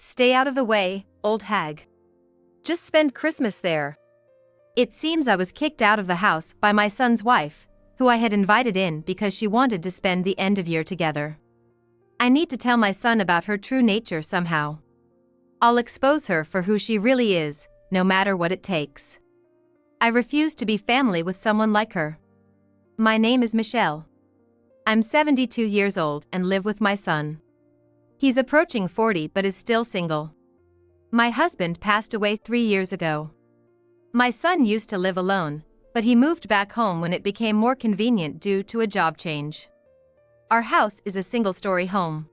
Stay out of the way, old hag. Just spend Christmas there. It seems I was kicked out of the house by my son's wife, who I had invited in because she wanted to spend the end of year together. I need to tell my son about her true nature somehow. I'll expose her for who she really is, no matter what it takes. I refuse to be family with someone like her. My name is Michelle. I'm 72 years old and live with my son. He's approaching 40 but is still single. My husband passed away 3 years ago. My son used to live alone, but he moved back home when it became more convenient due to a job change. Our house is a single-story home.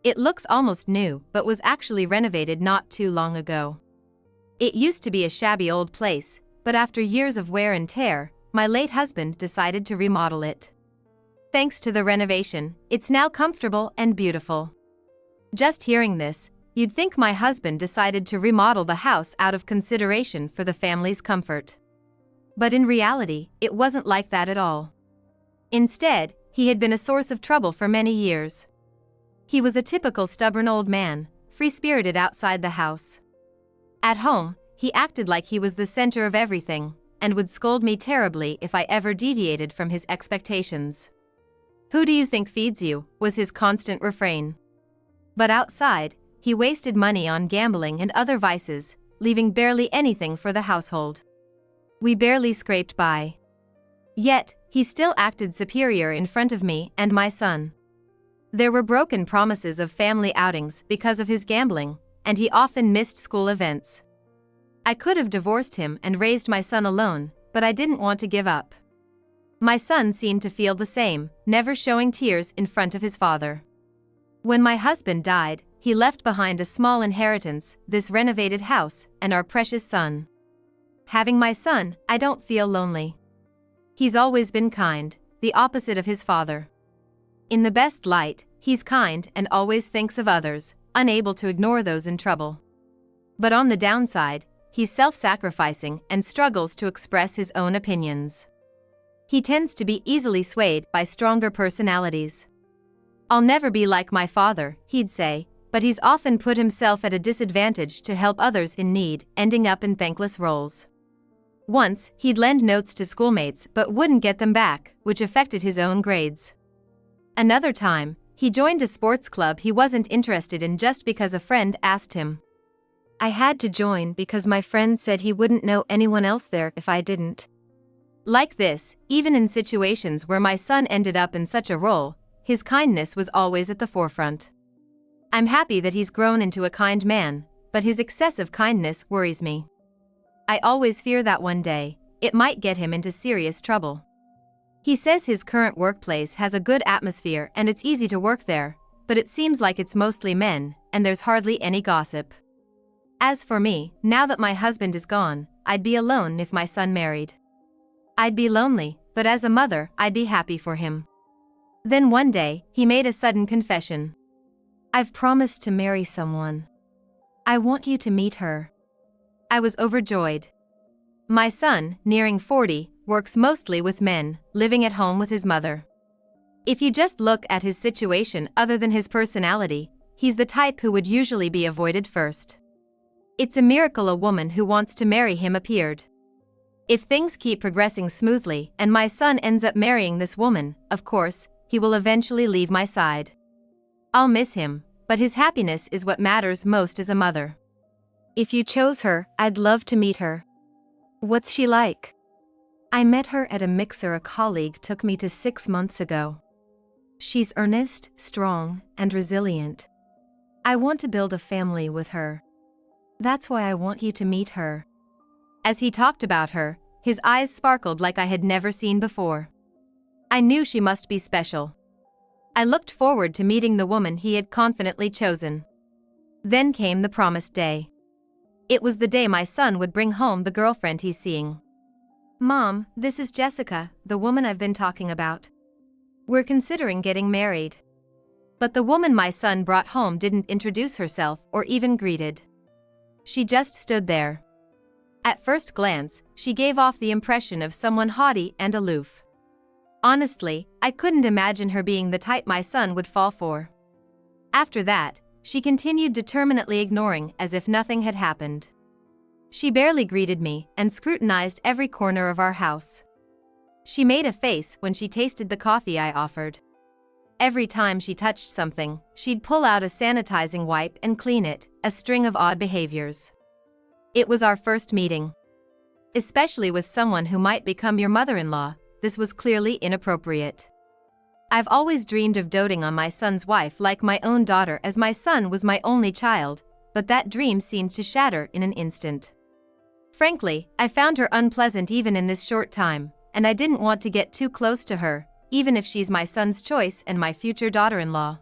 It looks almost new but was actually renovated not too long ago. It used to be a shabby old place, but after years of wear and tear, my late husband decided to remodel it. Thanks to the renovation, it's now comfortable and beautiful. Just hearing this, you'd think my husband decided to remodel the house out of consideration for the family's comfort. But in reality, it wasn't like that at all. Instead, he had been a source of trouble for many years. He was a typical stubborn old man, free-spirited outside the house. At home, he acted like he was the center of everything, and would scold me terribly if I ever deviated from his expectations. "Who do you think feeds you?" was his constant refrain. But outside, he wasted money on gambling and other vices, leaving barely anything for the household. We barely scraped by. Yet, he still acted superior in front of me and my son. There were broken promises of family outings because of his gambling, and he often missed school events. I could have divorced him and raised my son alone, but I didn't want to give up. My son seemed to feel the same, never showing tears in front of his father. When my husband died, he left behind a small inheritance, this renovated house, and our precious son. Having my son, I don't feel lonely. He's always been kind, the opposite of his father. In the best light, he's kind and always thinks of others, unable to ignore those in trouble. But on the downside, he's self-sacrificing and struggles to express his own opinions. He tends to be easily swayed by stronger personalities. "I'll never be like my father," he'd say, but he's often put himself at a disadvantage to help others in need, ending up in thankless roles. Once, he'd lend notes to schoolmates but wouldn't get them back, which affected his own grades. Another time, he joined a sports club he wasn't interested in just because a friend asked him. "I had to join because my friend said he wouldn't know anyone else there if I didn't." Like this, even in situations where my son ended up in such a role, his kindness was always at the forefront. I'm happy that he's grown into a kind man, but his excessive kindness worries me. I always fear that one day, it might get him into serious trouble. He says his current workplace has a good atmosphere and it's easy to work there, but it seems like it's mostly men, and there's hardly any gossip. As for me, now that my husband is gone, I'd be alone if my son married. I'd be lonely, but as a mother, I'd be happy for him. Then one day, he made a sudden confession. "I've promised to marry someone. I want you to meet her." I was overjoyed. My son, nearing 40, works mostly with men, living at home with his mother. If you just look at his situation other than his personality, he's the type who would usually be avoided first. It's a miracle a woman who wants to marry him appeared. If things keep progressing smoothly and my son ends up marrying this woman, of course, he will eventually leave my side. I'll miss him, but his happiness is what matters most as a mother. If you chose her, I'd love to meet her. What's she like? I met her at a mixer a colleague took me to 6 months ago. She's earnest, strong, and resilient. I want to build a family with her. That's why I want you to meet her. As he talked about her, his eyes sparkled like I had never seen before. I knew she must be special. I looked forward to meeting the woman he had confidently chosen. Then came the promised day. It was the day my son would bring home the girlfriend he's seeing. "Mom, this is Jessica, the woman I've been talking about. We're considering getting married." But the woman my son brought home didn't introduce herself or even greeted. She just stood there. At first glance, she gave off the impression of someone haughty and aloof. Honestly, I couldn't imagine her being the type my son would fall for. After that, she continued determinedly ignoring as if nothing had happened. She barely greeted me and scrutinized every corner of our house. She made a face when she tasted the coffee I offered. Every time she touched something, she'd pull out a sanitizing wipe and clean it, a string of odd behaviors. It was our first meeting. Especially with someone who might become your mother-in-law, this was clearly inappropriate. I've always dreamed of doting on my son's wife like my own daughter, as my son was my only child, but that dream seemed to shatter in an instant. Frankly, I found her unpleasant even in this short time, and I didn't want to get too close to her, even if she's my son's choice and my future daughter-in-law.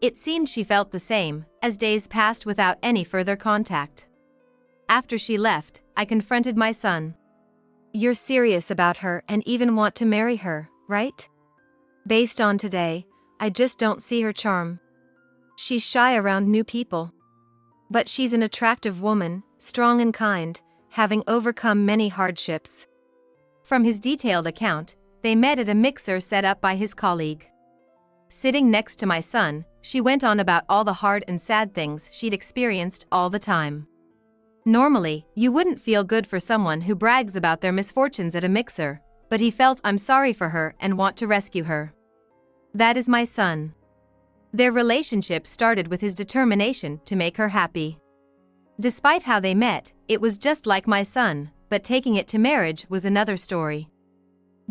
It seemed she felt the same, as days passed without any further contact. After she left, I confronted my son. "You're serious about her and even want to marry her, right? Based on today, I just don't see her charm. She's shy around new people. But she's an attractive woman, strong and kind, having overcome many hardships." From his detailed account, they met at a mixer set up by his colleague. Sitting next to my son, she went on about all the hard and sad things she'd experienced all the time. Normally, you wouldn't feel good for someone who brags about their misfortunes at a mixer, but he felt I'm sorry for her and want to rescue her. That is my son. Their relationship started with his determination to make her happy. Despite how they met, it was just like my son, but taking it to marriage was another story.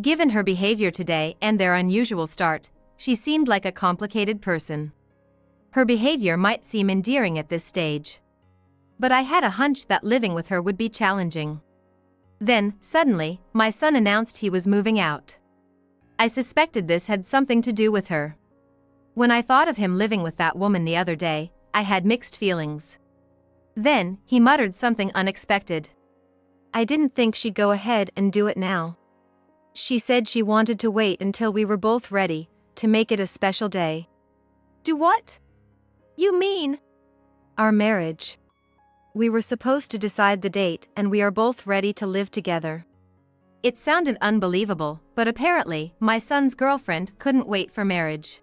Given her behavior today and their unusual start, she seemed like a complicated person. Her behavior might seem endearing at this stage. But I had a hunch that living with her would be challenging. Then, suddenly, my son announced he was moving out. I suspected this had something to do with her. When I thought of him living with that woman the other day, I had mixed feelings. Then, he muttered something unexpected. "I didn't think she'd go ahead and do it now. She said she wanted to wait until we were both ready, to make it a special day." "Do what? You mean?" "Our marriage. We were supposed to decide the date and we are both ready to live together." It sounded unbelievable, but apparently, my son's girlfriend couldn't wait for marriage.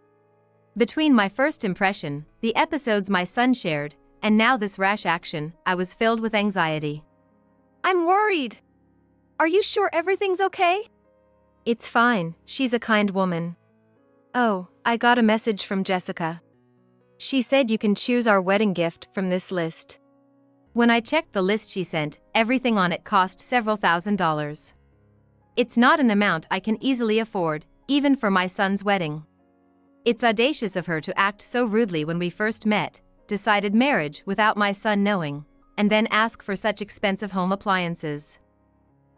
Between my first impression, the episodes my son shared, and now this rash action, I was filled with anxiety. "I'm worried. Are you sure everything's okay?" "It's fine, she's a kind woman." "Oh, I got a message from Jessica. She said you can choose our wedding gift from this list." When I checked the list she sent, everything on it cost several $1,000s. It's not an amount I can easily afford, even for my son's wedding. It's audacious of her to act so rudely when we first met, decided marriage without my son knowing, and then ask for such expensive home appliances.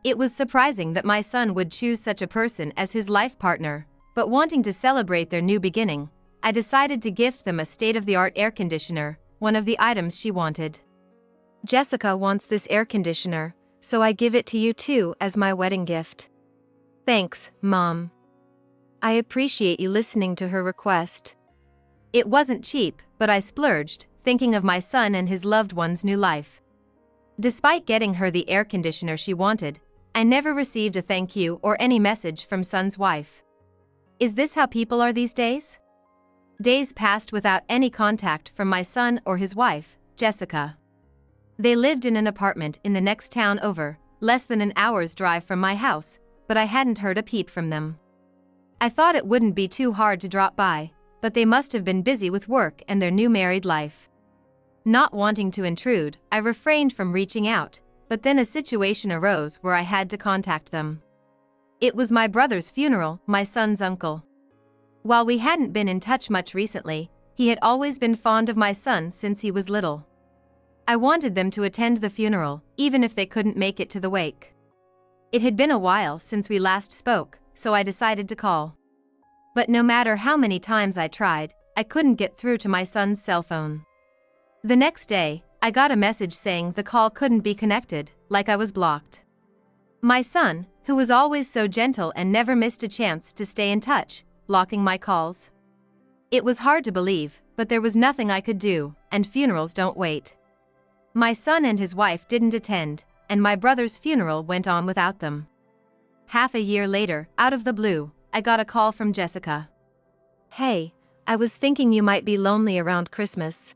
It was surprising that my son would choose such a person as his life partner, but wanting to celebrate their new beginning, I decided to gift them a state-of-the-art air conditioner, one of the items she wanted. "Jessica wants this air conditioner, so I give it to you too as my wedding gift." "Thanks, Mom. I appreciate you listening to her request." It wasn't cheap, but I splurged, thinking of my son and his loved one's new life. Despite getting her the air conditioner she wanted, I never received a thank you or any message from son's wife. Is this how people are these days? Days passed without any contact from my son or his wife, Jessica. They lived in an apartment in the next town over, less than an hour's drive from my house, but I hadn't heard a peep from them. I thought it wouldn't be too hard to drop by, but they must have been busy with work and their new married life. Not wanting to intrude, I refrained from reaching out, but then a situation arose where I had to contact them. It was my brother's funeral, my son's uncle. While we hadn't been in touch much recently, he had always been fond of my son since he was little. I wanted them to attend the funeral, even if they couldn't make it to the wake. It had been a while since we last spoke, so I decided to call. But no matter how many times I tried, I couldn't get through to my son's cell phone. The next day, I got a message saying the call couldn't be connected, like I was blocked. My son, who was always so gentle and never missed a chance to stay in touch, blocking my calls. It was hard to believe, but there was nothing I could do, and funerals don't wait. My son and his wife didn't attend, and my brother's funeral went on without them. Half a year later, out of the blue, I got a call from Jessica. "Hey, I was thinking you might be lonely around Christmas.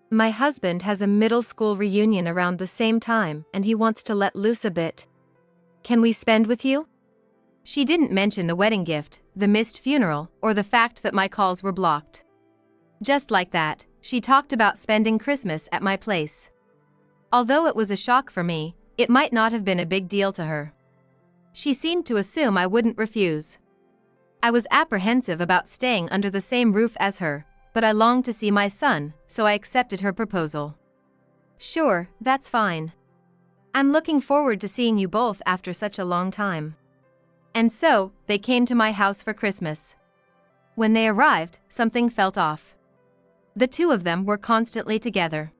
My husband has a middle school reunion around the same time and he wants to let loose a bit. Can we spend with you? She didn't mention the wedding gift, the missed funeral, or the fact that my calls were blocked. Just like that, she talked about spending Christmas at my place. Although it was a shock for me, it might not have been a big deal to her. She seemed to assume I wouldn't refuse. I was apprehensive about staying under the same roof as her, but I longed to see my son, so I accepted her proposal. Sure, that's fine. I'm looking forward to seeing you both after such a long time. And so, they came to my house for Christmas. When they arrived, something felt off. The two of them were constantly together.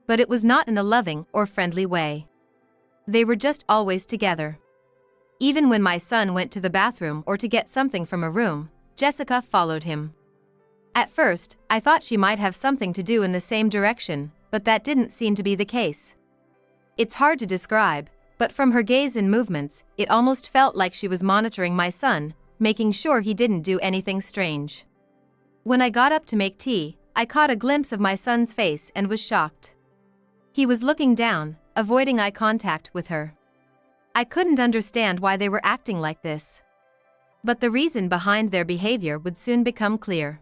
But it was not in a loving or friendly way. They were just always together. Even when my son went to the bathroom or to get something from a room, Jessica followed him. At first, I thought she might have something to do in the same direction, but that didn't seem to be the case. It's hard to describe, but from her gaze and movements, it almost felt like she was monitoring my son, making sure he didn't do anything strange. When I got up to make tea, I caught a glimpse of my son's face and was shocked. He was looking down, avoiding eye contact with her. I couldn't understand why they were acting like this. But the reason behind their behavior would soon become clear.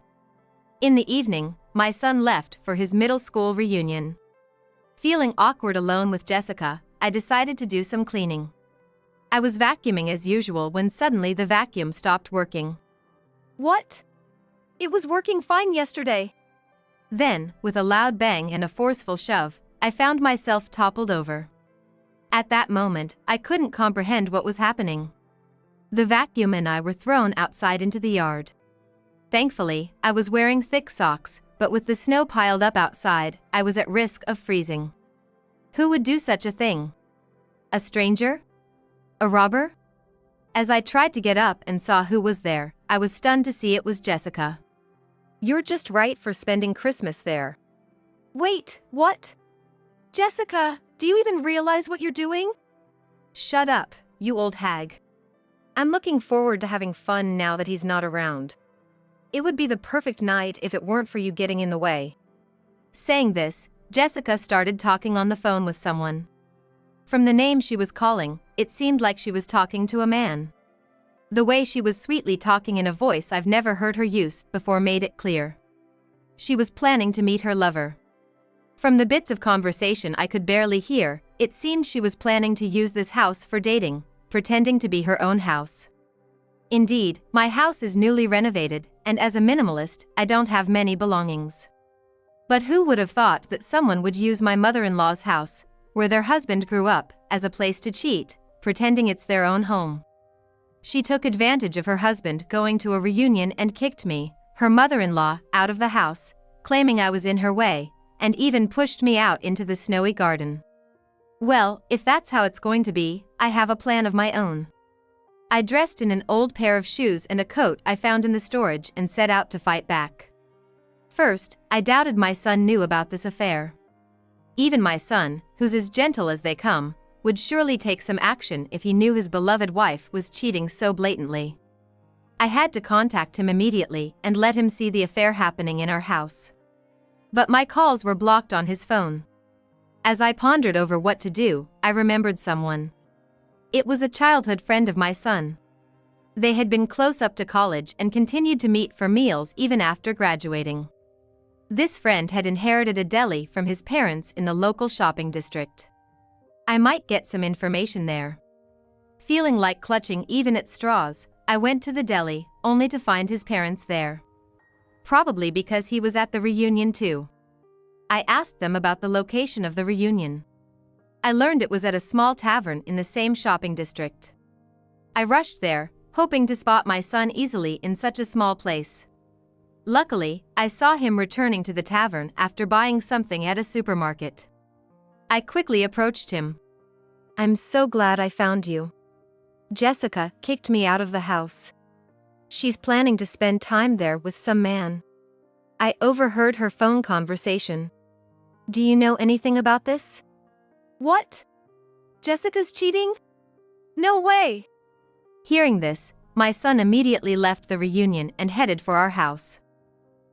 In the evening, my son left for his middle school reunion. Feeling awkward alone with Jessica, I decided to do some cleaning. I was vacuuming as usual when suddenly the vacuum stopped working. What? It was working fine yesterday. Then, with a loud bang and a forceful shove, I found myself toppled over. At that moment, I couldn't comprehend what was happening. The vacuum and I were thrown outside into the yard. Thankfully, I was wearing thick socks, but with the snow piled up outside, I was at risk of freezing. Who would do such a thing? A stranger? A robber? As I tried to get up and saw who was there, I was stunned to see it was Jessica. You're just right for spending Christmas there. Wait, what? Jessica, do you even realize what you're doing? Shut up, you old hag. I'm looking forward to having fun now that he's not around. It would be the perfect night if it weren't for you getting in the way. Saying this, Jessica started talking on the phone with someone. From the name she was calling, it seemed like she was talking to a man. The way she was sweetly talking in a voice I've never heard her use before made it clear. She was planning to meet her lover. From the bits of conversation I could barely hear, it seemed she was planning to use this house for dating, pretending to be her own house. Indeed, my house is newly renovated, and as a minimalist, I don't have many belongings. But who would have thought that someone would use my mother-in-law's house, where their husband grew up, as a place to cheat, pretending it's their own home? She took advantage of her husband going to a reunion and kicked me, her mother-in-law, out of the house, claiming I was in her way, and even pushed me out into the snowy garden. Well, if that's how it's going to be, I have a plan of my own. I dressed in an old pair of shoes and a coat I found in the storage and set out to fight back. First, I doubted my son knew about this affair. Even my son, who's as gentle as they come, would surely take some action if he knew his beloved wife was cheating so blatantly. I had to contact him immediately and let him see the affair happening in our house. But my calls were blocked on his phone. As I pondered over what to do, I remembered someone. It was a childhood friend of my son. They had been close up to college and continued to meet for meals even after graduating. This friend had inherited a deli from his parents in the local shopping district. I might get some information there. Feeling like clutching even at straws, I went to the deli, only to find his parents there. Probably because he was at the reunion too. I asked them about the location of the reunion. I learned it was at a small tavern in the same shopping district. I rushed there, hoping to spot my son easily in such a small place. Luckily, I saw him returning to the tavern after buying something at a supermarket. I quickly approached him. I'm so glad I found you. Jessica kicked me out of the house. She's planning to spend time there with some man. I overheard her phone conversation. Do you know anything about this? What? Jessica's cheating? No way! Hearing this, my son immediately left the reunion and headed for our house.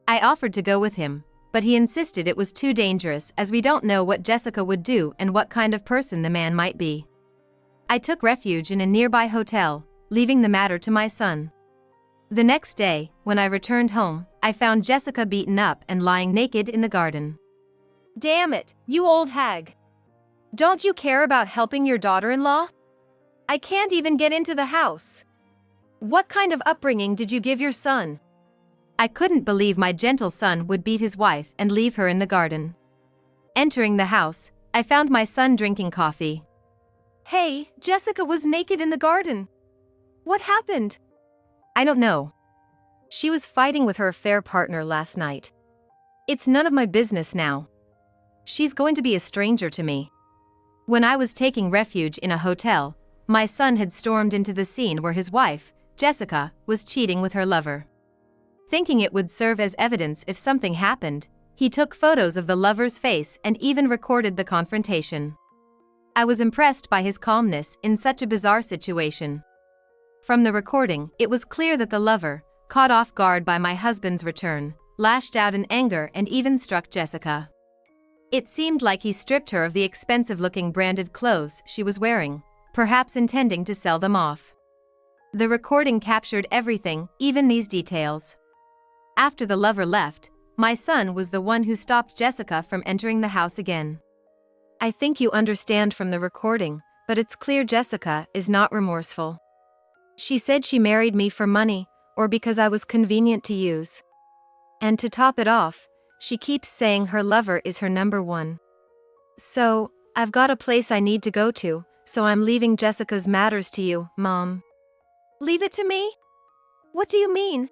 I offered to go with him, but he insisted it was too dangerous as we don't know what Jessica would do and what kind of person the man might be. I took refuge in a nearby hotel, leaving the matter to my son. The next day, when I returned home, I found Jessica beaten up and lying naked in the garden. Damn it, you old hag. Don't you care about helping your daughter-in-law? I can't even get into the house. What kind of upbringing did you give your son? I couldn't believe my gentle son would beat his wife and leave her in the garden. Entering the house, I found my son drinking coffee. Hey, Jessica was naked in the garden. What happened? I don't know. She was fighting with her affair partner last night. It's none of my business now. She's going to be a stranger to me. When I was taking refuge in a hotel, my son had stormed into the scene where his wife, Jessica, was cheating with her lover. Thinking it would serve as evidence if something happened, he took photos of the lover's face and even recorded the confrontation. I was impressed by his calmness in such a bizarre situation. From the recording, it was clear that the lover, caught off guard by my husband's return, lashed out in anger and even struck Jessica. It seemed like he stripped her of the expensive-looking branded clothes she was wearing, perhaps intending to sell them off. The recording captured everything, even these details. After the lover left, my son was the one who stopped Jessica from entering the house again. I think you understand from the recording, but it's clear Jessica is not remorseful. She said she married me for money, or because I was convenient to use. And to top it off, she keeps saying her lover is her number one. So, I've got a place I need to go to, so I'm leaving Jessica's matters to you, Mom. Leave it to me? What do you mean?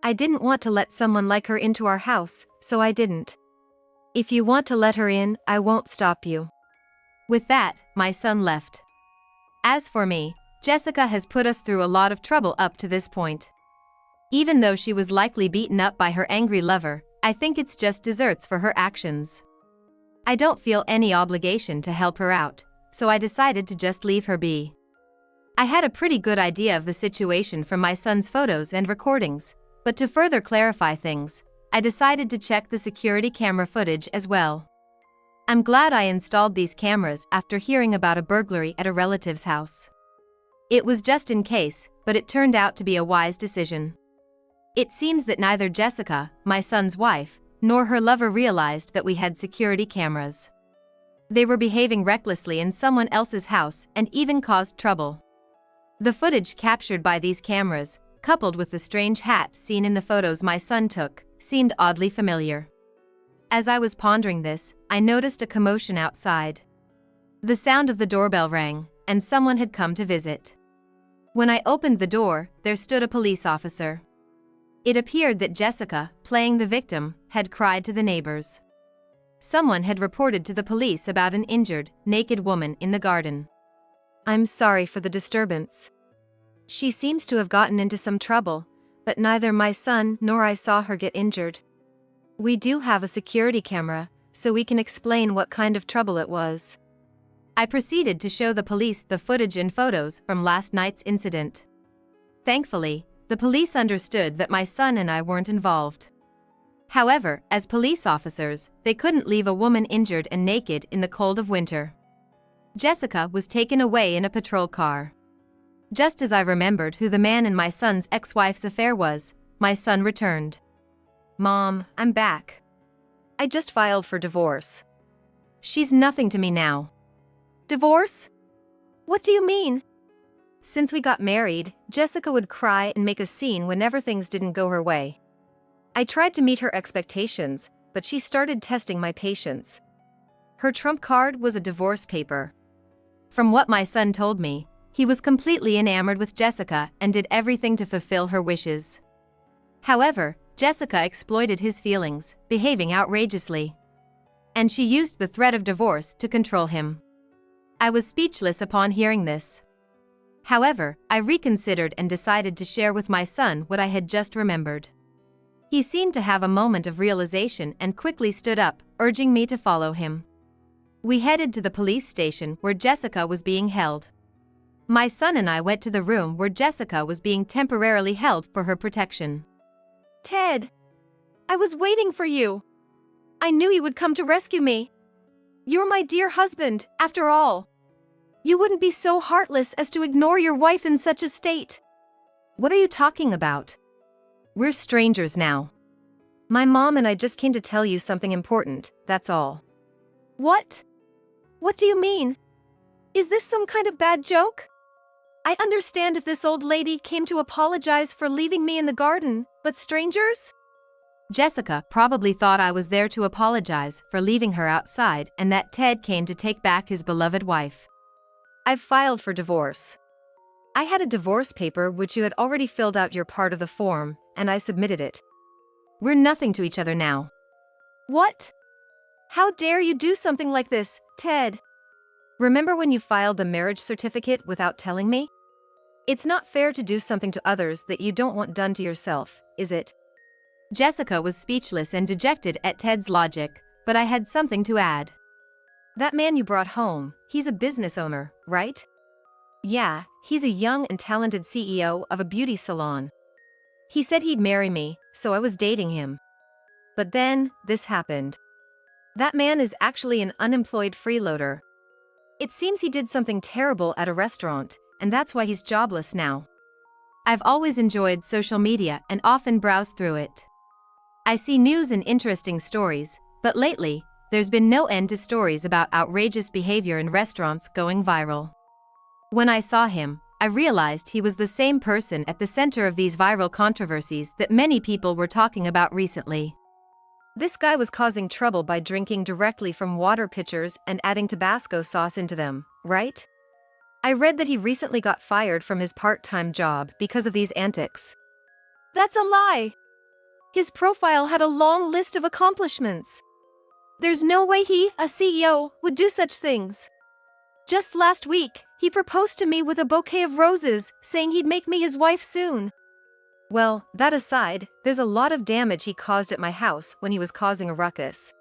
I didn't want to let someone like her into our house, so I didn't. If you want to let her in, I won't stop you. With that, my son left. As for me, Jessica has put us through a lot of trouble up to this point. Even though she was likely beaten up by her angry lover, I think it's just deserts for her actions. I don't feel any obligation to help her out, so I decided to just leave her be. I had a pretty good idea of the situation from my son's photos and recordings, but to further clarify things, I decided to check the security camera footage as well. I'm glad I installed these cameras after hearing about a burglary at a relative's house. It was just in case, but it turned out to be a wise decision. It seems that neither Jessica, my son's wife, nor her lover realized that we had security cameras. They were behaving recklessly in someone else's house and even caused trouble. The footage captured by these cameras, coupled with the strange hat seen in the photos my son took, seemed oddly familiar. As I was pondering this, I noticed a commotion outside. The sound of the doorbell rang, and someone had come to visit. When I opened the door, there stood a police officer. It appeared that Jessica, playing the victim, had cried to the neighbors. Someone had reported to the police about an injured, naked woman in the garden. I'm sorry for the disturbance. She seems to have gotten into some trouble, but neither my son nor I saw her get injured. We do have a security camera, so we can explain what kind of trouble it was. I proceeded to show the police the footage and photos from last night's incident. Thankfully, the police understood that my son and I weren't involved. However, as police officers, they couldn't leave a woman injured and naked in the cold of winter. Jessica was taken away in a patrol car. Just as I remembered who the man in my son's ex-wife's affair was, my son returned. Mom, I'm back. I just filed for divorce. She's nothing to me now. Divorce? What do you mean? Since we got married, Jessica would cry and make a scene whenever things didn't go her way. I tried to meet her expectations, but she started testing my patience. Her trump card was a divorce paper. From what my son told me, he was completely enamored with Jessica and did everything to fulfill her wishes. However, Jessica exploited his feelings, behaving outrageously. And she used the threat of divorce to control him. I was speechless upon hearing this. However, I reconsidered and decided to share with my son what I had just remembered. He seemed to have a moment of realization and quickly stood up, urging me to follow him. We headed to the police station where Jessica was being held. My son and I went to the room where Jessica was being temporarily held for her protection. Ted! I was waiting for you. I knew you would come to rescue me. You're my dear husband, after all. You wouldn't be so heartless as to ignore your wife in such a state. What are you talking about? We're strangers now. My mom and I just came to tell you something important, that's all. What? What do you mean? Is this some kind of bad joke? I understand if this old lady came to apologize for leaving me in the garden, but strangers? Jessica probably thought I was there to apologize for leaving her outside and that Ted came to take back his beloved wife. I've filed for divorce. I had a divorce paper which you had already filled out your part of the form, and I submitted it. We're nothing to each other now. What? How dare you do something like this, Ted? Remember when you filed the marriage certificate without telling me? It's not fair to do something to others that you don't want done to yourself, is it? Jessica was speechless and dejected at Ted's logic, but I had something to add. That man you brought home, he's a business owner, right? Yeah, he's a young and talented CEO of a beauty salon. He said he'd marry me, so I was dating him. But then, this happened. That man is actually an unemployed freeloader. It seems he did something terrible at a restaurant, and that's why he's jobless now. I've always enjoyed social media and often browsed through it. I see news and interesting stories, but lately, there's been no end to stories about outrageous behavior in restaurants going viral. When I saw him, I realized he was the same person at the center of these viral controversies that many people were talking about recently. This guy was causing trouble by drinking directly from water pitchers and adding Tabasco sauce into them, right? I read that he recently got fired from his part-time job because of these antics. That's a lie. His profile had a long list of accomplishments. There's no way he, a CEO, would do such things. Just last week, he proposed to me with a bouquet of roses, saying he'd make me his wife soon. Well, that aside, there's a lot of damage he caused at my house when he was causing a ruckus.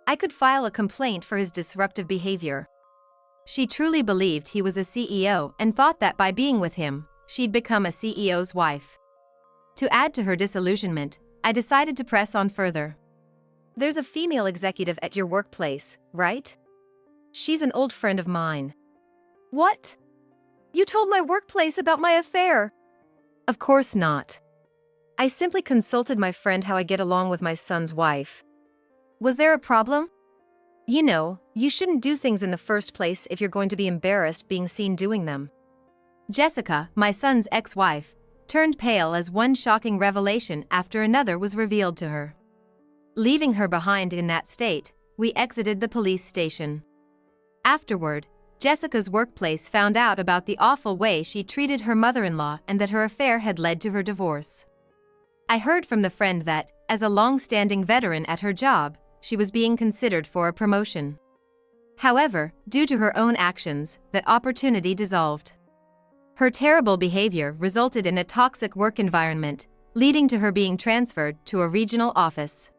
I could file a complaint for his disruptive behavior. She truly believed he was a CEO and thought that by being with him, she'd become a CEO's wife. To add to her disillusionment, I decided to press on further. There's a female executive at your workplace, right? She's an old friend of mine. What? You told my workplace about my affair. Of course not. I simply consulted my friend how I get along with my son's wife. Was there a problem? You know, you shouldn't do things in the first place if you're going to be embarrassed being seen doing them. Jessica, my son's ex-wife, turned pale as one shocking revelation after another was revealed to her. Leaving her behind in that state, we exited the police station. Afterward, Jessica's workplace found out about the awful way she treated her mother-in-law and that her affair had led to her divorce. I heard from the friend that, as a long-standing veteran at her job, she was being considered for a promotion. However, due to her own actions, that opportunity dissolved. Her terrible behavior resulted in a toxic work environment, leading to her being transferred to a regional office.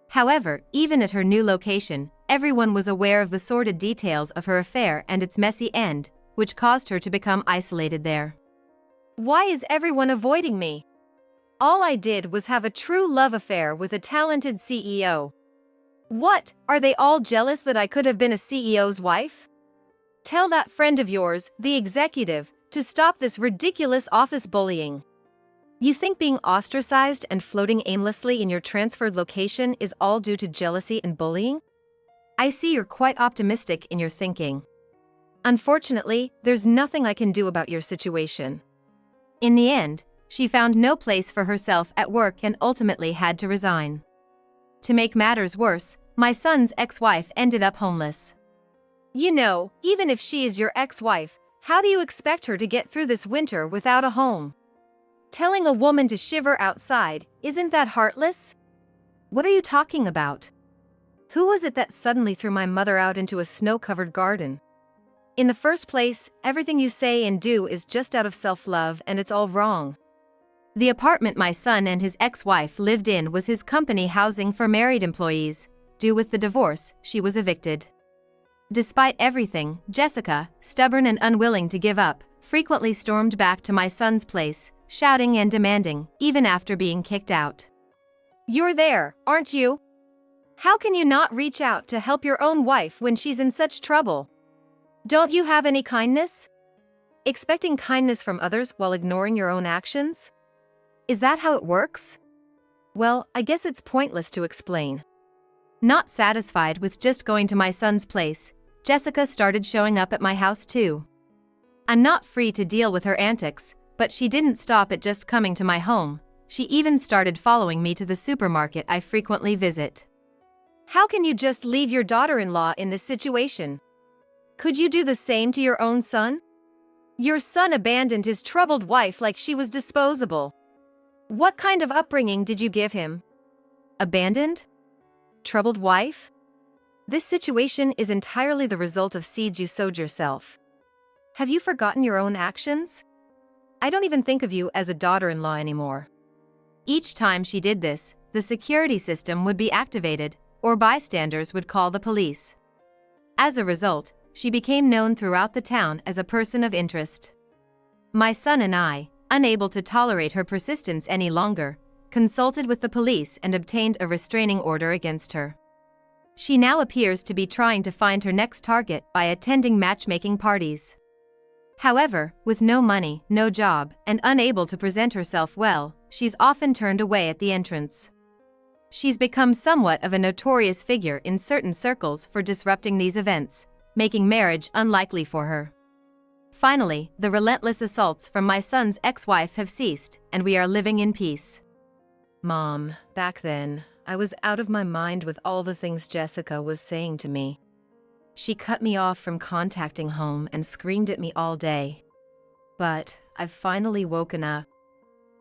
However, even at her new location, everyone was aware of the sordid details of her affair and its messy end, which caused her to become isolated there. Why is everyone avoiding me? All I did was have a true love affair with a talented CEO. What, are they all jealous that I could have been a CEO's wife? Tell that friend of yours, the executive, to stop this ridiculous office bullying. You think being ostracized and floating aimlessly in your transferred location is all due to jealousy and bullying? I see you're quite optimistic in your thinking. Unfortunately, there's nothing I can do about your situation. In the end, she found no place for herself at work and ultimately had to resign. To make matters worse, my son's ex-wife ended up homeless. You know, even if she is your ex-wife, how do you expect her to get through this winter without a home? Telling a woman to shiver outside, isn't that heartless? What are you talking about? Who was it that suddenly threw my mother out into a snow-covered garden? In the first place, everything you say and do is just out of self-love and it's all wrong. The apartment my son and his ex-wife lived in was his company housing for married employees. Due with the divorce, she was evicted. Despite everything, Jessica, stubborn and unwilling to give up, frequently stormed back to my son's place, shouting and demanding, even after being kicked out. You're there, aren't you? How can you not reach out to help your own wife when she's in such trouble? Don't you have any kindness? Expecting kindness from others while ignoring your own actions? Is that how it works? Well, I guess it's pointless to explain. Not satisfied with just going to my son's place, Jessica started showing up at my house too. I'm not free to deal with her antics, but she didn't stop at just coming to my home. She even started following me to the supermarket I frequently visit. How can you just leave your daughter-in-law in this situation? Could you do the same to your own son? Your son abandoned his troubled wife like she was disposable. What kind of upbringing did you give him? Abandoned? Troubled wife? This situation is entirely the result of seeds you sowed yourself. Have you forgotten your own actions? I don't even think of you as a daughter-in-law anymore. Each time she did this, the security system would be activated, or bystanders would call the police. As a result, she became known throughout the town as a person of interest. My son and I, unable to tolerate her persistence any longer, consulted with the police and obtained a restraining order against her. She now appears to be trying to find her next target by attending matchmaking parties. However, with no money, no job, and unable to present herself well, she's often turned away at the entrance. She's become somewhat of a notorious figure in certain circles for disrupting these events, making marriage unlikely for her. Finally, the relentless assaults from my son's ex-wife have ceased, and we are living in peace. Mom, back then, I was out of my mind with all the things Jessica was saying to me. She cut me off from contacting home and screamed at me all day. But I've finally woken up.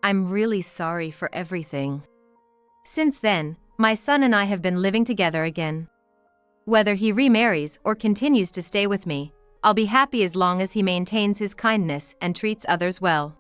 I'm really sorry for everything. Since then, my son and I have been living together again. Whether he remarries or continues to stay with me, I'll be happy as long as he maintains his kindness and treats others well.